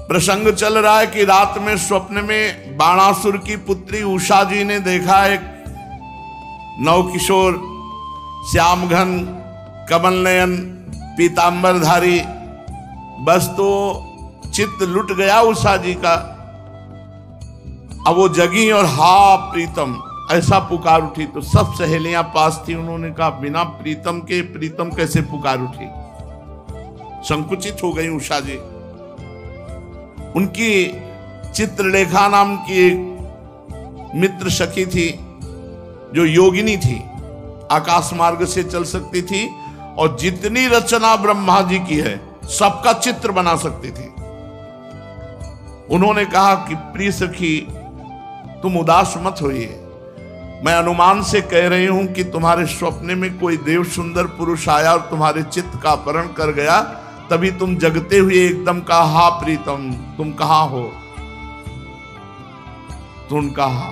प्रसंग चल रहा है कि रात में स्वप्न में बाणासुर की पुत्री उषा जी ने देखा एक नवकिशोर श्यामघन कमल नयन पीतांबरधारी। बस तो चित्त लुट गया उषा जी का। अब वो जगी और हा प्रीतम ऐसा पुकार उठी। तो सब सहेलियां पास थी, उन्होंने कहा बिना प्रीतम के प्रीतम कैसे पुकार उठी। संकुचित हो गई उषा जी। उनकी चित्रलेखा नाम की एक मित्र सखी थी जो योगिनी थी, आकाश मार्ग से चल सकती थी और जितनी रचना ब्रह्मा जी की है सबका चित्र बना सकती थी। उन्होंने कहा कि प्रिय सखी तुम उदास मत होइए, मैं अनुमान से कह रही हूं कि तुम्हारे स्वप्न में कोई देव सुंदर पुरुष आया और तुम्हारे चित्त का अपहरण कर गया, तभी तुम जगते हुए एकदम कहा हा प्रीतम तुम कहां हो। तुम कहा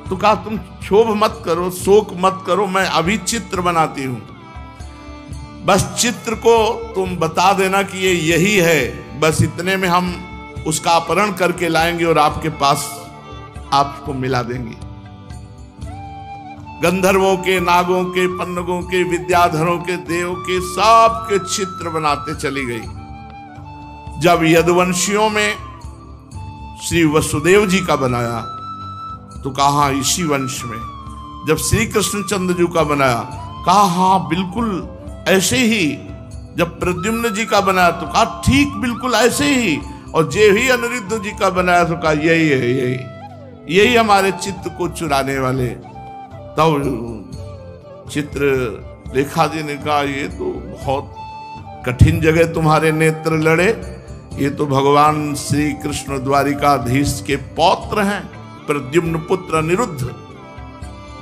तो कहा तुम क्षोभ मत करो, शोक मत करो, मैं अभी चित्र बनाती हूं। बस चित्र को तुम बता देना कि ये यही है, बस इतने में हम उसका अपहरण करके लाएंगे और आपके पास आपको मिला देंगे। गंधर्वों के, नागों के, पन्नगों के, विद्याधरों के, देव के सबके चित्र बनाते चली गई। जब यदुवंशियों में श्री वसुदेव जी का बनाया तो कहा इसी वंश में। जब श्री कृष्णचंद्र जी का बनाया कहा हाँ बिल्कुल ऐसे ही। जब प्रद्युम्न जी का बनाया तो कहा ठीक बिल्कुल ऐसे ही। और जे ही अनिरुद्ध जी का बनाया तो कहा यही है, यही हमारे चित्त को चुराने वाले। तब चित्र लेखा जी ने कहा ये तो बहुत कठिन जगह तुम्हारे नेत्र लड़े, ये तो भगवान श्री कृष्ण द्वारिकाधीश के पौत्र हैं, प्रद्युम्न पुत्र अनिरुद्ध।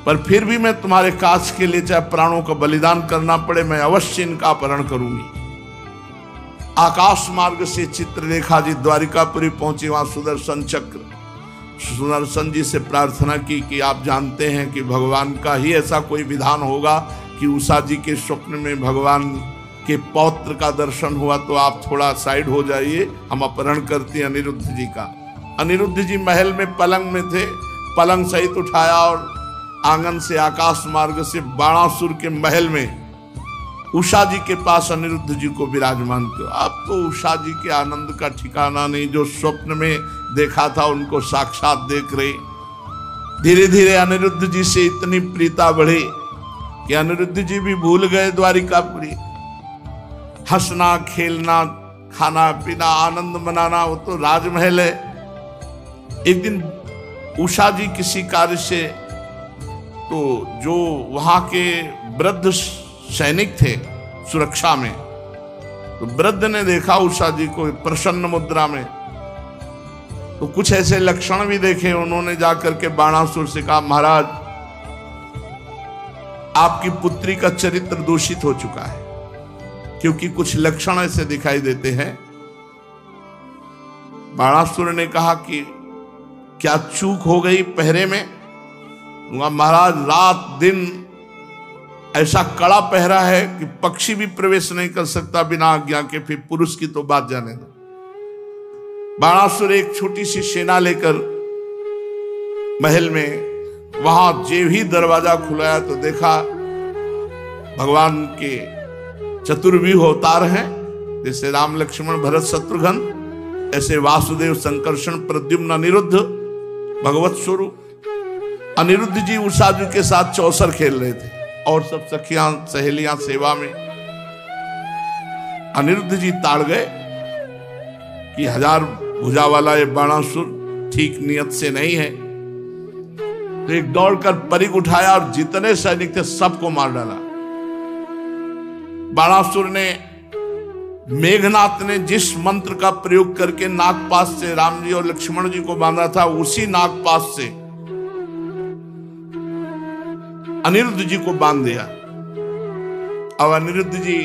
पर फिर भी मैं तुम्हारे काज के लिए चाहे प्राणों का बलिदान करना पड़े, मैं अवश्य इनका अपहरण करूंगी। आकाश मार्ग से चित्रलेखा जी द्वारिकापुरी पहुंची। वहां सुदर्शन चक्र, सुदर्शन जी से प्रार्थना की कि आप जानते हैं कि भगवान का ही ऐसा कोई विधान होगा कि उषा जी के स्वप्न में भगवान के पौत्र का दर्शन हुआ, तो आप थोड़ा साइड हो जाइए, हम अपहरण करते हैं अनिरुद्ध जी का। अनिरुद्ध जी महल में पलंग में थे, पलंग सहित उठाया और आंगन से आकाश मार्ग से बाणासुर के महल में उषा जी के पास अनिरुद्ध जी को विराजमान किया। अब तो उषा जी के आनंद का ठिकाना नहीं, जो स्वप्न में देखा था उनको साक्षात देख रहे। धीरे धीरे अनिरुद्ध जी से इतनी प्रीता बढ़ी कि अनिरुद्ध जी भी भूल गए द्वारिकापुरी। हंसना खेलना खाना पीना आनंद मनाना वो तो राजमहल है। एक दिन उषा जी किसी कार्य से, तो जो वहां के वृद्ध सैनिक थे सुरक्षा में, तो वृद्ध ने देखा उषा जी को प्रसन्न मुद्रा में, तो कुछ ऐसे लक्षण भी देखे। उन्होंने जाकर के बाणासुर से कहा महाराज आपकी पुत्री का चरित्र दूषित हो चुका है, क्योंकि कुछ लक्षण ऐसे दिखाई देते हैं। बाणासुर ने कहा कि क्या चूक हो गई पहरे में? महाराज रात दिन ऐसा कड़ा पहरा है कि पक्षी भी प्रवेश नहीं कर सकता बिना आज्ञा के, फिर पुरुष की तो बात जाने दो। बाणासुर एक छोटी सी सेना लेकर महल में, वहां जे ही दरवाजा खुलाया तो देखा भगवान के चतुर्व्यूह अवतार हैं, जैसे राम लक्ष्मण भरत शत्रुघ्न, ऐसे वासुदेव संकर्षण प्रद्युम्न अनिरुद्ध भगवत स्वरूप। अनिरुद्ध जी उषा जी के साथ चौसर खेल रहे थे और सब सखियां सहेलियां सेवा में। अनिरुद्ध जी ताड़ गए कि 1000 भुजा वाला ये बाणासुर ठीक नियत से नहीं है, तो एक दौड़कर परिघ उठाया और जितने सैनिक थे सबको मार डाला। बाणासुर ने, मेघनाथ ने जिस मंत्र का प्रयोग करके नागपाश से राम जी और लक्ष्मण जी को बांधा था, उसी नागपाश से अनिरुद्ध जी को बांध दिया। अब अनिरुद्ध जी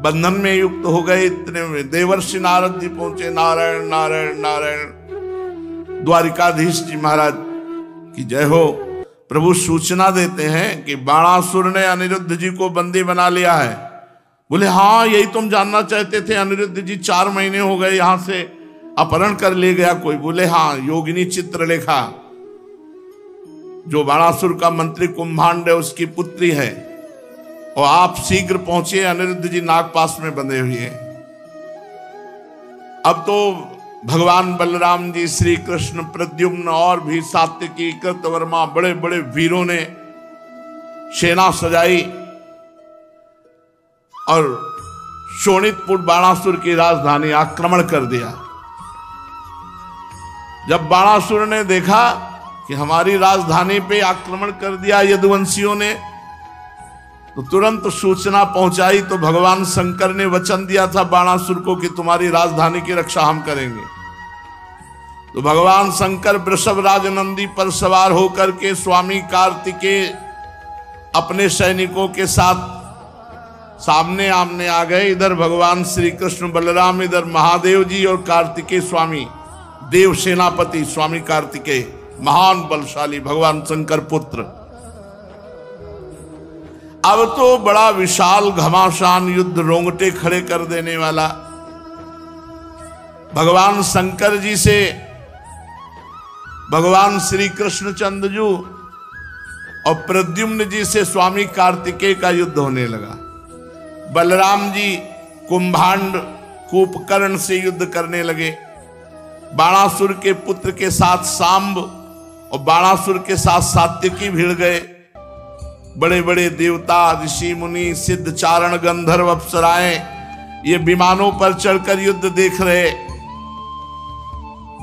बंधन में युक्त हो गए। इतने में देवर्षि नारद जी पहुंचे। नारायण नारायण नारायण। द्वारिकाधीश जी महाराज की जय हो। प्रभु सूचना देते हैं कि बाणासुर ने अनिरुद्ध जी को बंदी बना लिया है। बोले हाँ यही तुम जानना चाहते थे अनिरुद्ध जी, 4 महीने हो गए यहाँ से अपहरण कर ले गया। कोई बोले हाँ योगिनी चित्रलेखा, जो बाणासुर का मंत्री कुंभांड है उसकी पुत्री है, और आप शीघ्र पहुंचे, अनिरुद्ध जी नागपाश में बंधे हुए। अब तो भगवान बलराम जी, श्री कृष्ण, प्रद्युम्न और भी सात्यकी, कृतवर्मा, बड़े बड़े वीरों ने सेना सजाई और शोणितपुर बाणासुर की राजधानी आक्रमण कर दिया। जब बाणासुर ने देखा कि हमारी राजधानी पे आक्रमण कर दिया यदुवंशियों ने, तो तुरंत सूचना पहुंचाई। तो भगवान शंकर ने वचन दिया था बाणासुर को कि तुम्हारी राजधानी की रक्षा हम करेंगे। तो भगवान शंकर वृषभराज नंदी पर सवार होकर के स्वामी कार्तिकेय अपने सैनिकों के साथ सामने आमने आ गए। इधर भगवान श्री कृष्ण बलराम, इधर महादेव जी और कार्तिकेय स्वामी, देव सेनापति स्वामी कार्तिकेय, महान बलशाली भगवान शंकर पुत्र। अब तो बड़ा विशाल घमासान युद्ध, रोंगटे खड़े कर देने वाला। भगवान शंकर जी से भगवान श्री कृष्णचंद्र जी और प्रद्युम्न जी से स्वामी कार्तिकेय का युद्ध होने लगा। बलराम जी कुंभांड कूपकर्ण से युद्ध करने लगे। बाणासुर के पुत्र के साथ सांब और बाणासुर के साथ सात्यकी भिड़ गए। बड़े बड़े देवता, ऋषि मुनि, सिद्ध, चारण, गंधर्व, अप्सराएं ये विमानों पर चढ़कर युद्ध देख रहे।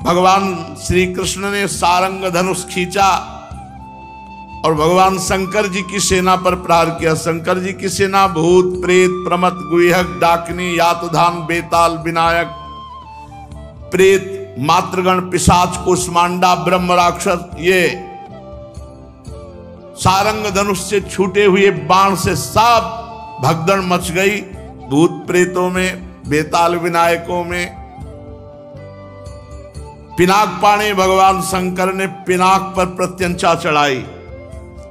भगवान श्री कृष्ण ने सारंग धनुष खींचा और भगवान शंकर जी की सेना पर प्रहार किया। शंकर जी की सेना भूत, प्रेत, प्रमथ, गुहक, डाकिनी, यातधान, बेताल, विनायक, प्रेत, मातृगण, पिशाच, कुष्मांडा, ब्रह्म राक्षस, ये सारंग धनुष से छूटे हुए बाण से सब भगदड़ मच गई। भूत प्रेतों में, बेताल विनायकों में। पिनाक पाणे भगवान शंकर ने पिनाक पर प्रत्यंचा चढ़ाई।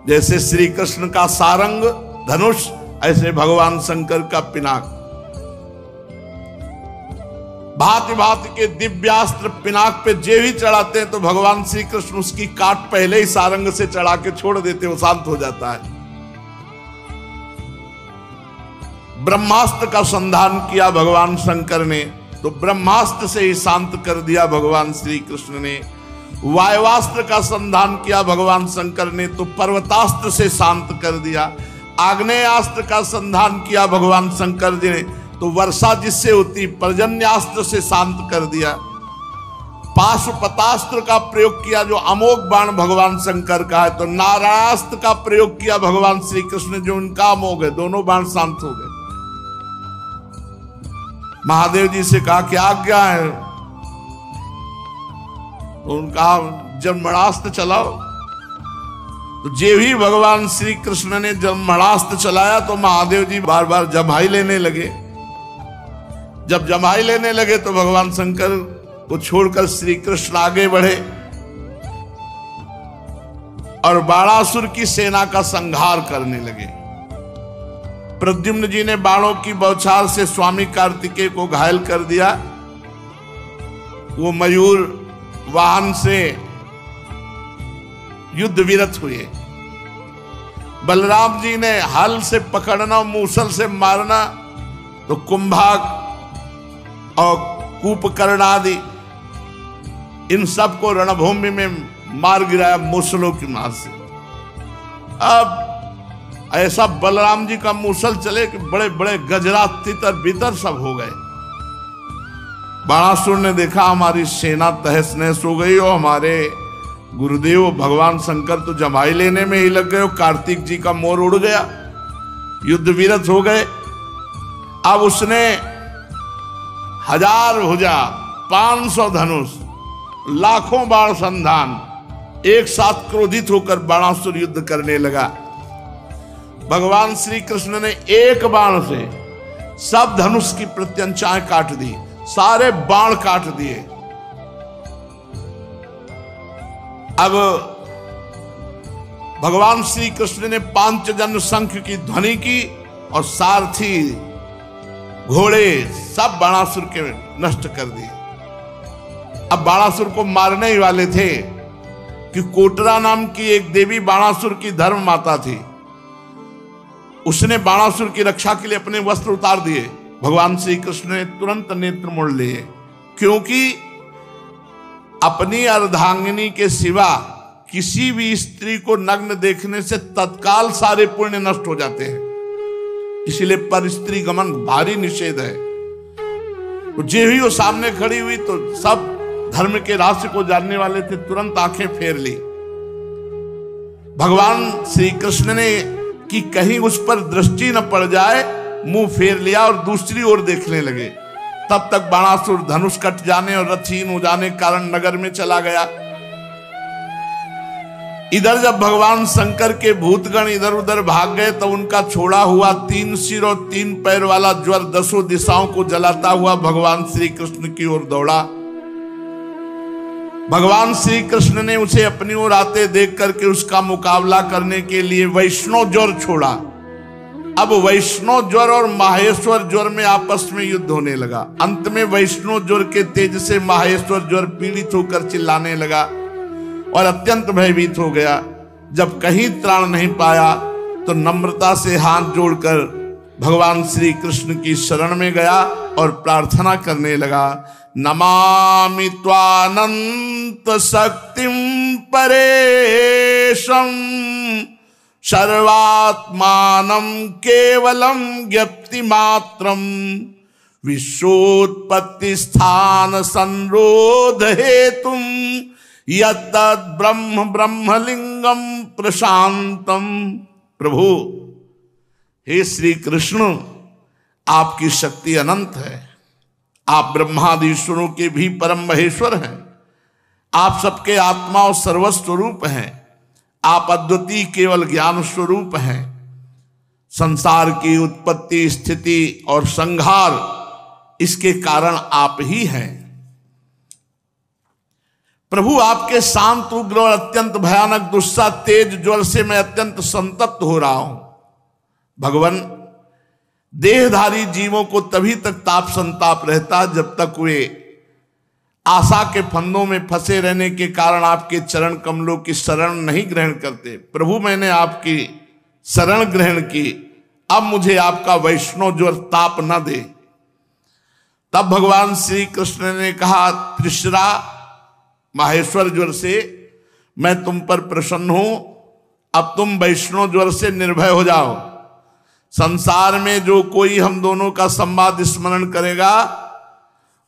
जैसे श्री कृष्ण का सारंग धनुष, ऐसे भगवान शंकर का पिनाक। भांति भांति के दिव्यास्त्र पिनाक पे जे भी चढ़ाते हैं तो भगवान श्री कृष्ण उसकी काट पहले ही सारंग से चढ़ा के छोड़ देते, वो शांत हो जाता है। ब्रह्मास्त्र का संधान किया भगवान शंकर ने, तो ब्रह्मास्त्र से ही शांत कर दिया भगवान श्री कृष्ण ने। वायुवास्त्र का संधान किया भगवान शंकर ने, तो पर्वतास्त्र से शांत कर दिया। आग्नेयास्त्र का संधान किया भगवान शंकर जी ने, तो वर्षा जिससे होती पर्जन्यास्त्र से शांत कर दिया। पाशुपतास्त्र का प्रयोग किया, जो अमोघ बाण भगवान शंकर का है, तो नारायणास्त्र का प्रयोग किया भगवान श्री कृष्ण, जो उनका अमोघ है। दोनों बाण शांत हो गए। महादेव जी से कहा क्या आज्ञा है? तो उनका जन्मणास्त्र चलाओ। तो जे भी भगवान श्री कृष्ण ने जन्मणास्त्र चलाया तो महादेव जी बार बार जम्हाई लेने लगे। जब जम्हाई लेने लगे तो भगवान शंकर को छोड़कर श्री कृष्ण आगे बढ़े और बाणासुर की सेना का संहार करने लगे। प्रद्युम्न जी ने बाणों की बौछार से स्वामी कार्तिकेय को घायल कर दिया। वो मयूर वाहन से युद्ध विरत हुए। बलराम जी ने हल से पकड़ना, मूसल से मारना, तो कुंभाग और कूपकर्ण आदि इन सबको रणभूमि में मार गिराया मूसलों की मार से। अब ऐसा बलराम जी का मूसल चले कि बड़े बड़े गजरा, तितर बितर सब हो गए। बाणासुर ने देखा हमारी सेना तहस नहस हो गई और हमारे गुरुदेव भगवान शंकर तो जमाई लेने में ही लग गए, कार्तिक जी का मोर उड़ गया, युद्ध विरत हो गए। अब उसने 1000 भुजा, 500 धनुष, लाखों बाण संधान, एक साथ क्रोधित होकर बाणासुर युद्ध करने लगा। भगवान श्री कृष्ण ने एक बाण से सब धनुष की प्रत्यंचाएं काट दी, सारे बाण काट दिए। अब भगवान श्री कृष्ण ने पांचजन्य शंख की ध्वनि की और सारथी, घोड़े सब बाणासुर के नष्ट कर दिए। अब बाणासुर को मारने ही वाले थे कि कोटरा नाम की एक देवी बाणासुर की धर्म माता थी। उसने बाणासुर की रक्षा के लिए अपने वस्त्र उतार दिए। भगवान श्री कृष्ण ने तुरंत नेत्र मोड़ लिए, क्योंकि अपनी अर्धांगिनी के सिवा किसी भी स्त्री को नग्न देखने से तत्काल सारे पुण्य नष्ट हो जाते हैं। इसलिए पर स्त्री गमन भारी निषेध है। तो जे ही वो सामने खड़ी हुई तो सब धर्म के रहस्य को जानने वाले थे, तुरंत आंखें फेर ली। भगवान श्री कृष्ण ने कि कहीं उस पर दृष्टि न पड़ जाए, मुंह फेर लिया और दूसरी ओर देखने लगे। तब तक बाणासुर धनुष कट जाने और रथहीन हो जाने के कारण नगर में चला गया। इधर जब भगवान शंकर के भूतगण इधर उधर भाग गए तो उनका छोड़ा हुआ 3 सिर और 3 पैर वाला ज्वर 10 दिशाओं को जलाता हुआ भगवान श्री कृष्ण की ओर दौड़ा। भगवान श्री कृष्ण ने उसे अपनी ओर आते देख करके उसका मुकाबला करने के लिए वैष्णव ज्वर छोड़ा। अब वैष्णव ज्वर और माहेश्वर ज्वर में आपस में युद्ध होने लगा। अंत में वैष्णव ज्वर के तेज से माहेश्वर ज्वर पीड़ित होकर चिल्लाने लगा और अत्यंत भयभीत हो गया। जब कहीं त्राण नहीं पाया तो नम्रता से हाथ जोड़कर भगवान श्री कृष्ण की शरण में गया और प्रार्थना करने लगा, नमामि त्वानंत शक्तिं परेशं सर्वात्मानं केवलं ज्ञप्ति मात्रं विश्वोत्पत्ति स्थान संरोध हेतुं यत्तद् ब्रह्म ब्रह्मलिंगम प्रशांतम। प्रभु हे श्री कृष्ण, आपकी शक्ति अनंत है। आप ब्रह्मादीश्वरों के भी परम महेश्वर हैं। आप सबके आत्मा और सर्वस्वरूप हैं। आप अद्वितीय केवल ज्ञान स्वरूप हैं। संसार की उत्पत्ति, स्थिति और संहार इसके कारण आप ही हैं। प्रभु, आपके शांत, उग्र और अत्यंत भयानक दुस्सा तेज ज्वर से मैं अत्यंत संतप्त हो रहा हूं। भगवान, देहधारी जीवों को तभी तक ताप संताप रहता जब तक वे आशा के फंदों में फंसे रहने के कारण आपके चरण कमलों की शरण नहीं ग्रहण करते। प्रभु, मैंने आपकी शरण ग्रहण की, अब मुझे आपका वैष्णव ज्वर ताप न दे। तब भगवान श्री कृष्ण ने कहा, त्रिशरा माहेश्वर ज्वर से मैं तुम पर प्रसन्न हूं। अब तुम वैष्णव ज्वर से निर्भय हो जाओ। संसार में जो कोई हम दोनों का संवाद स्मरण करेगा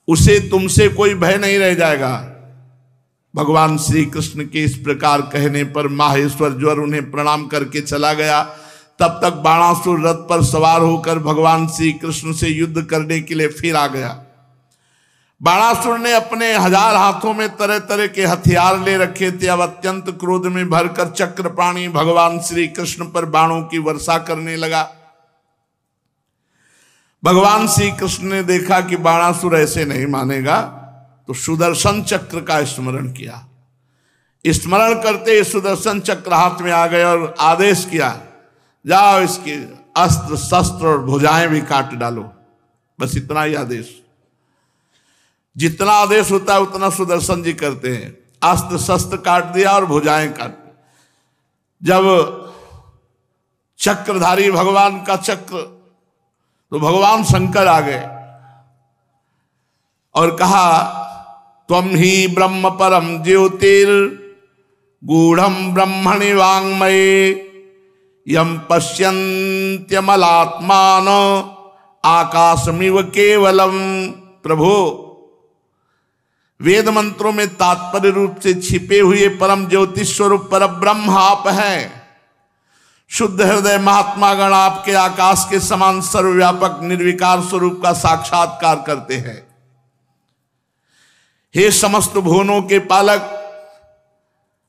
उसे तुमसे कोई भय नहीं रह जाएगा। भगवान श्री कृष्ण के इस प्रकार कहने पर माहेश्वर ज्वर उन्हें प्रणाम करके चला गया। तब तक बाणासुर रथ पर सवार होकर भगवान श्री कृष्ण से युद्ध करने के लिए फिर आ गया। बाणासुर ने अपने 1000 हाथों में तरह तरह के हथियार ले रखे थे। अब अत्यंत क्रोध में भरकर चक्रपाणी भगवान श्री कृष्ण पर बाणों की वर्षा करने लगा। भगवान श्री कृष्ण ने देखा कि बाणासुर ऐसे नहीं मानेगा, तो सुदर्शन चक्र का स्मरण किया। स्मरण करते सुदर्शन चक्र हाथ में आ गए और आदेश किया, जाओ इसके अस्त्र शस्त्र और भुजाएं भी काट डालो। बस इतना ही आदेश। जितना आदेश होता है उतना सुदर्शन जी करते हैं। अस्त्र शस्त्र काट दिया और भुजाएं काट। जब चक्रधारी भगवान का चक्र, तो भगवान शंकर आ गए और कहा, त्वं ही ब्रह्म परम ज्योतिर गूढ़म ब्रह्मणि वाङ्मये यम पश्यन्त्यमलात्मान आकाशमिव केवलम। प्रभु, वेद मंत्रों में तात्पर्य रूप से छिपे हुए परम ज्योति स्वरूप पर ब्रह्म आप हैं। शुद्ध हृदय महात्मा गण आपके आकाश के समान सर्वव्यापक निर्विकार स्वरूप का साक्षात्कार करते हैं। हे समस्त भुवनों के पालक,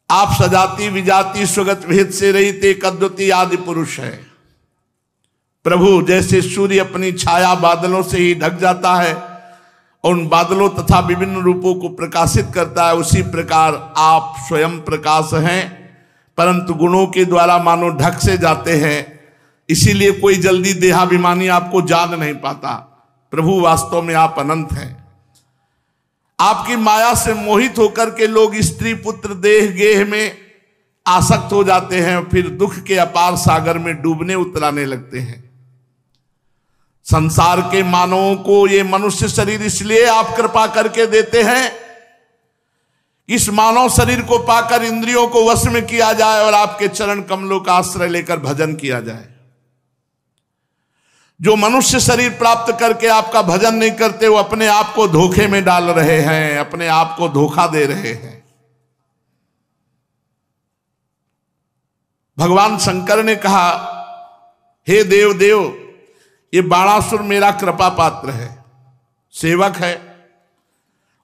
आप सजाति विजाति स्वगत भेद से रहित एक अद्वितीय आदि पुरुष है। प्रभु, जैसे सूर्य अपनी छाया बादलों से ही ढक जाता है और उन बादलों तथा विभिन्न रूपों को प्रकाशित करता है, उसी प्रकार आप स्वयं प्रकाश हैं, परंतु गुणों के द्वारा मानो ढक से जाते हैं। इसीलिए कोई जल्दी देहाभिमानी आपको जान नहीं पाता। प्रभु, वास्तव में आप अनंत हैं। आपकी माया से मोहित होकर के लोग स्त्री पुत्र देह गेह में आसक्त हो जाते हैं, फिर दुख के अपार सागर में डूबने उतराने लगते हैं। संसार के मानवों को ये मनुष्य शरीर इसलिए आप कृपा करके देते हैं, इस मानव शरीर को पाकर इंद्रियों को वश में किया जाए और आपके चरण कमलों का आश्रय लेकर भजन किया जाए। जो मनुष्य शरीर प्राप्त करके आपका भजन नहीं करते, वो अपने आप को धोखे में डाल रहे हैं, अपने आप को धोखा दे रहे हैं। भगवान शंकर ने कहा, हे देव देव, ये बाणासुर मेरा कृपा पात्र है, सेवक है,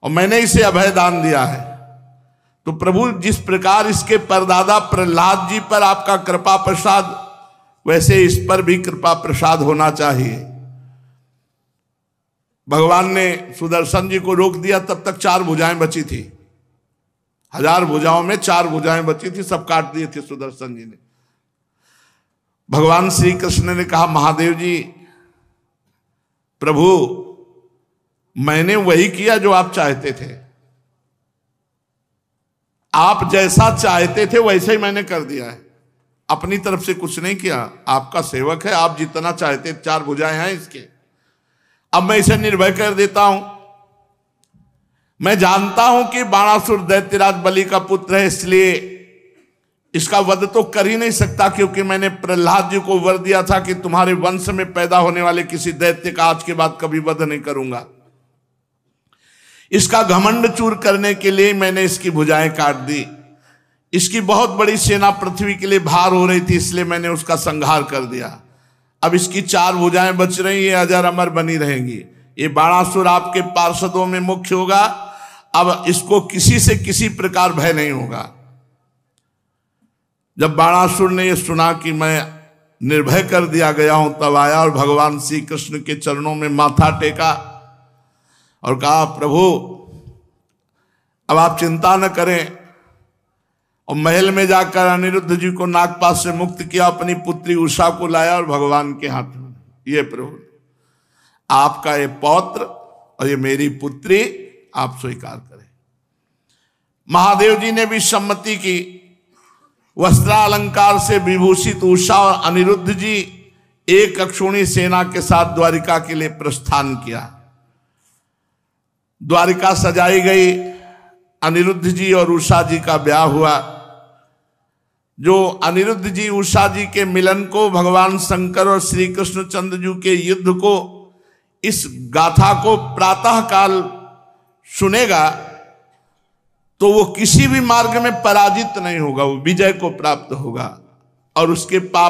और मैंने इसे अभय दान दिया है। तो प्रभु, जिस प्रकार इसके परदादा प्रहलाद जी पर आपका कृपा प्रसाद, वैसे इस पर भी कृपा प्रसाद होना चाहिए। भगवान ने सुदर्शन जी को रोक दिया, तब तक 4 भुजाएं बची थी। 1000 भुजाओं में 4 भुजाएं बची थी, सब काट दिए थे सुदर्शन जी ने। भगवान श्री कृष्ण ने कहा, महादेव जी, प्रभु, मैंने वही किया जो आप चाहते थे। आप जैसा चाहते थे वैसे ही मैंने कर दिया है, अपनी तरफ से कुछ नहीं किया। आपका सेवक है, आप जितना चाहते, 4 भुजाएं हैं इसके, अब मैं इसे निर्भय कर देता हूं। मैं जानता हूं कि बाणासुर दैत्यराज बलि का पुत्र है, इसलिए इसका वध तो कर ही नहीं सकता, क्योंकि मैंने प्रहलाद जी को वर दिया था कि तुम्हारे वंश में पैदा होने वाले किसी दैत्य का आज के बाद कभी वध नहीं करूंगा। इसका घमंड चूर करने के लिए मैंने इसकी भुजाएं काट दी। इसकी बहुत बड़ी सेना पृथ्वी के लिए भार हो रही थी, इसलिए मैंने उसका संहार कर दिया। अब इसकी 4 भुजाएं बच रही, ये अजर अमर बनी रहेंगी। ये बाणासुर आपके पार्षदों में मुख्य होगा, अब इसको किसी से किसी प्रकार भय नहीं होगा। जब बाणासुर ने यह सुना कि मैं निर्भय कर दिया गया हूं, तब आया और भगवान श्री कृष्ण के चरणों में माथा टेका और कहा, प्रभु, अब आप चिंता न करें। और महल में जाकर अनिरुद्ध जी को नागपाश से मुक्त किया, अपनी पुत्री उषा को लाया और भगवान के हाथ में, ये प्रभु, आपका ये पौत्र और ये मेरी पुत्री आप स्वीकार करें। महादेव जी ने भी सम्मति की। वस्त्रालंकार से विभूषित उषा और अनिरुद्ध जी एक अक्षोणी सेना के साथ द्वारिका के लिए प्रस्थान किया। द्वारिका सजाई गई, अनिरुद्ध जी और उषा जी का ब्याह हुआ। जो अनिरुद्ध जी उषा जी के मिलन को, भगवान शंकर और श्री कृष्णचंद्र जी के युद्ध को, इस गाथा को प्रातः काल सुनेगा तो वो किसी भी मार्ग में पराजित नहीं होगा, वो विजय को प्राप्त होगा और उसके पाप